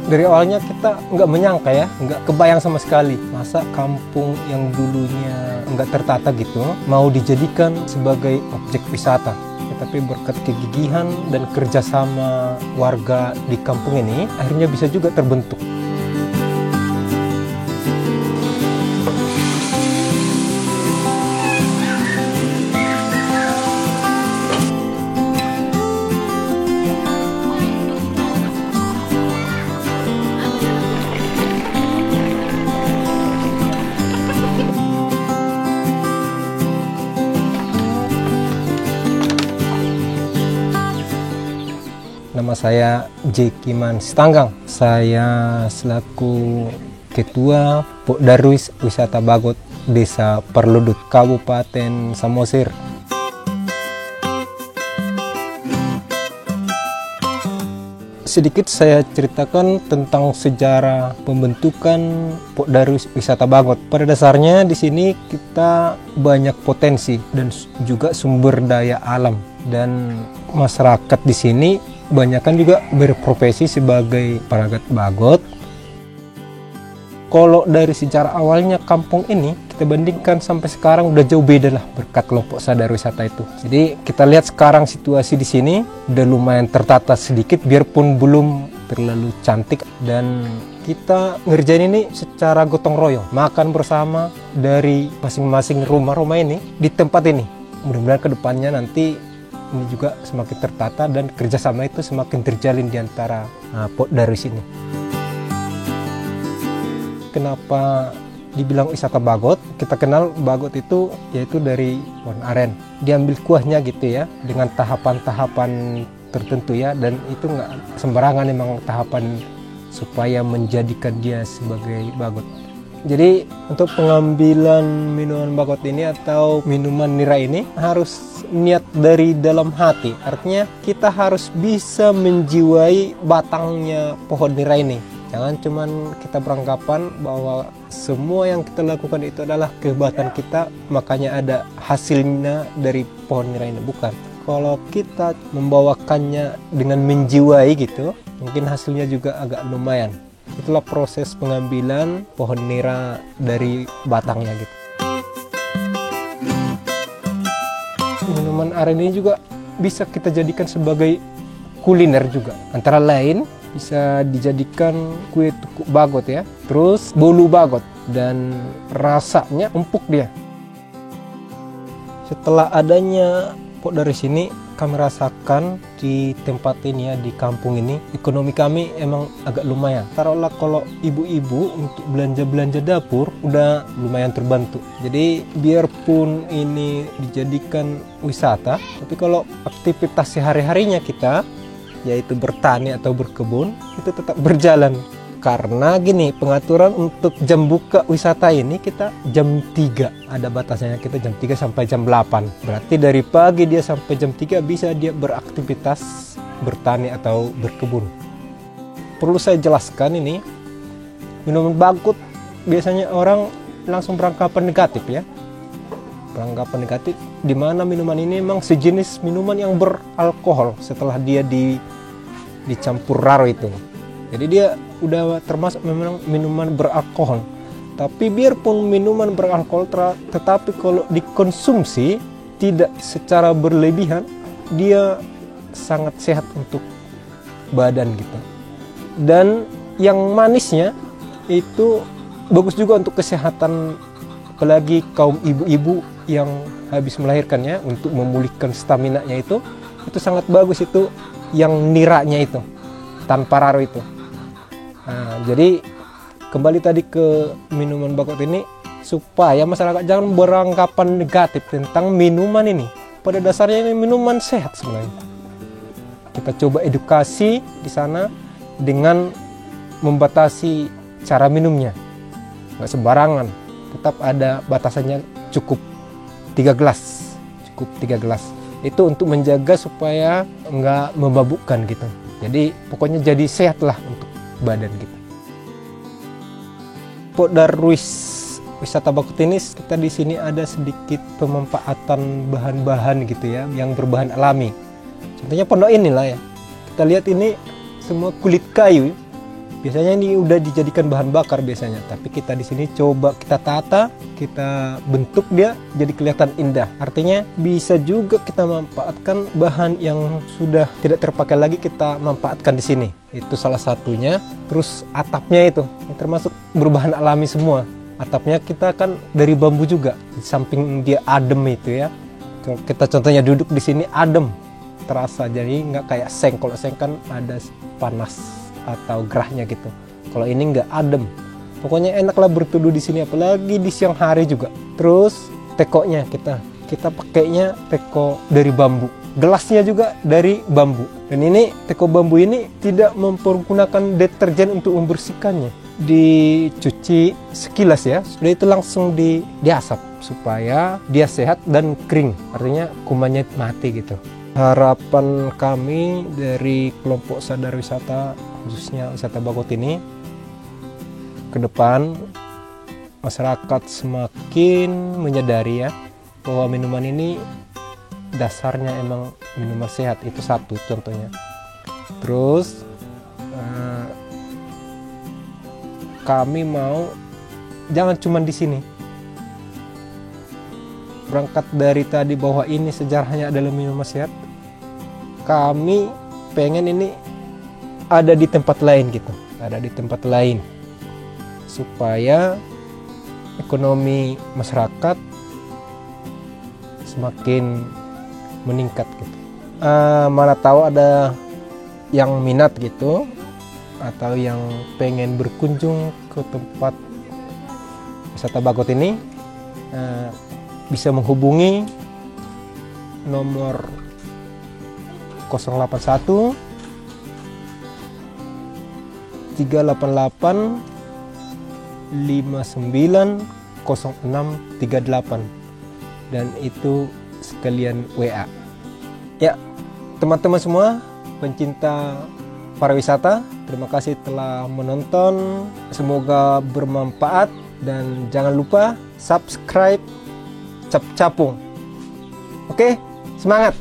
Dari awalnya kita nggak menyangka ya, nggak kebayang sama sekali. Masa kampung yang dulunya nggak tertata gitu, mau dijadikan sebagai objek wisata. Tetapi berkat kegigihan dan kerjasama warga di kampung ini, akhirnya bisa juga terbentuk. Nama saya Jekiman Stanggang. Saya selaku Ketua Pokdarwis Wisata Bagot Desa Perludut, Kabupaten Samosir. Sedikit saya ceritakan tentang sejarah pembentukan Pokdarwis Wisata Bagot. Pada dasarnya di sini kita banyak potensi dan juga sumber daya alam, dan masyarakat di sini banyakan juga berprofesi sebagai peragat bagot. Kalau dari sejarah awalnya kampung ini kita bandingkan sampai sekarang udah jauh beda lah berkat kelompok sadar wisata itu. Jadi kita lihat sekarang situasi di sini udah lumayan tertata sedikit, biarpun belum terlalu cantik, dan kita ngerjain ini secara gotong royong, makan bersama dari masing-masing rumah-rumah ini di tempat ini. Mudah-mudahan kedepannya nanti ini juga semakin tertata dan kerjasama itu semakin terjalin di antara Pokdarwis ini. Kenapa dibilang wisata bagot? Kita kenal bagot itu yaitu dari pohon aren. Diambil kuahnya gitu ya, dengan tahapan-tahapan tertentu ya, dan itu nggak sembarangan memang tahapan supaya menjadikan dia sebagai bagot. Jadi untuk pengambilan minuman bagot ini atau minuman nira ini harus niat dari dalam hati. Artinya kita harus bisa menjiwai batangnya pohon nira ini. Jangan cuman kita beranggapan bahwa semua yang kita lakukan itu adalah kehebatan kita, makanya ada hasilnya dari pohon nira ini. Bukan. Kalau kita membawakannya dengan menjiwai gitu, mungkin hasilnya juga agak lumayan. Itulah proses pengambilan pohon nira dari batangnya gitu. Minuman aren ini juga bisa kita jadikan sebagai kuliner juga. Antara lain bisa dijadikan kue tukuk bagot ya, terus bolu bagot, dan rasanya empuk dia. Setelah adanya Pokdarwis ini, kami rasakan di tempat ini ya, di kampung ini, ekonomi kami emang agak lumayan. Taruhlah kalau ibu-ibu untuk belanja-belanja dapur udah lumayan terbantu. Jadi biarpun ini dijadikan wisata, tapi kalau aktivitas sehari-harinya kita, yaitu bertani atau berkebun, itu tetap berjalan. Karena gini, pengaturan untuk jam buka wisata ini kita jam 3. Ada batasnya, kita jam 3 sampai jam 8. Berarti dari pagi dia sampai jam 3 bisa dia beraktivitas bertani atau berkebun. Perlu saya jelaskan ini, minuman bagot biasanya orang langsung beranggapan negatif ya. Beranggapan negatif, di mana minuman ini memang sejenis minuman yang beralkohol setelah dia dicampur raro itu. Jadi dia udah termasuk memang minuman beralkohol. Tapi biarpun minuman beralkohol, tetapi kalau dikonsumsi tidak secara berlebihan, dia sangat sehat untuk badan gitu. Dan yang manisnya itu bagus juga untuk kesehatan, apalagi kaum ibu-ibu yang habis melahirkannya, untuk memulihkan stamina-nya itu sangat bagus itu yang niranya itu, tanpa raro itu. Nah, jadi kembali tadi ke minuman bagot ini, supaya masyarakat jangan beranggapan negatif tentang minuman ini. Pada dasarnya ini minuman sehat sebenarnya. Kita coba edukasi di sana dengan membatasi cara minumnya. Nggak sembarangan, tetap ada batasannya, cukup 3 gelas. Cukup 3 gelas. Itu untuk menjaga supaya nggak memabukkan gitu. Jadi pokoknya jadi sehat lah untuk badan kita. Pokdarwis Wisata Bagot ini, kita di sini ada sedikit pemanfaatan bahan-bahan gitu ya, yang berbahan alami. Contohnya pondok inilah ya. Kita lihat ini semua kulit kayu, Biasanya ini udah dijadikan bahan bakar biasanya, tapi kita di sini coba kita tata, kita bentuk dia jadi kelihatan indah. Artinya bisa juga kita manfaatkan bahan yang sudah tidak terpakai lagi, kita manfaatkan di sini. Itu salah satunya. Terus atapnya itu termasuk berbahan alami semua. Atapnya kita kan dari bambu juga. Di samping dia adem itu ya. Kalau kita contohnya duduk di sini adem, terasa, jadi nggak kayak seng. Kalau seng kan ada panas atau gerahnya gitu. Kalau ini nggak adem. Pokoknya enaklah berteduh di sini, apalagi di siang hari juga. Terus tekonya kita pakainya teko dari bambu. Gelasnya juga dari bambu. Dan ini teko bambu ini tidak mempergunakan deterjen untuk membersihkannya. Dicuci sekilas ya, sudah itu langsung diasap supaya dia sehat dan kering. Artinya kumannya mati gitu. Harapan kami dari kelompok sadar wisata, khususnya wisata Bagot ini, ke depan masyarakat semakin menyadari ya bahwa minuman ini dasarnya emang minuman sehat, itu satu contohnya. Terus kami mau jangan cuma di sini, berangkat dari tadi bahwa ini sejarahnya adalah minuman sehat, kami pengen ini ada di tempat lain gitu, ada di tempat lain supaya ekonomi masyarakat semakin meningkat gitu. Mana tahu ada yang minat gitu atau yang pengen berkunjung ke tempat wisata Bagot ini, bisa menghubungi nomor 081 388 590638 dan itu sekalian WA. Ya, teman-teman semua pencinta pariwisata, terima kasih telah menonton. Semoga bermanfaat dan jangan lupa subscribe Cap Capung. Oke, semangat.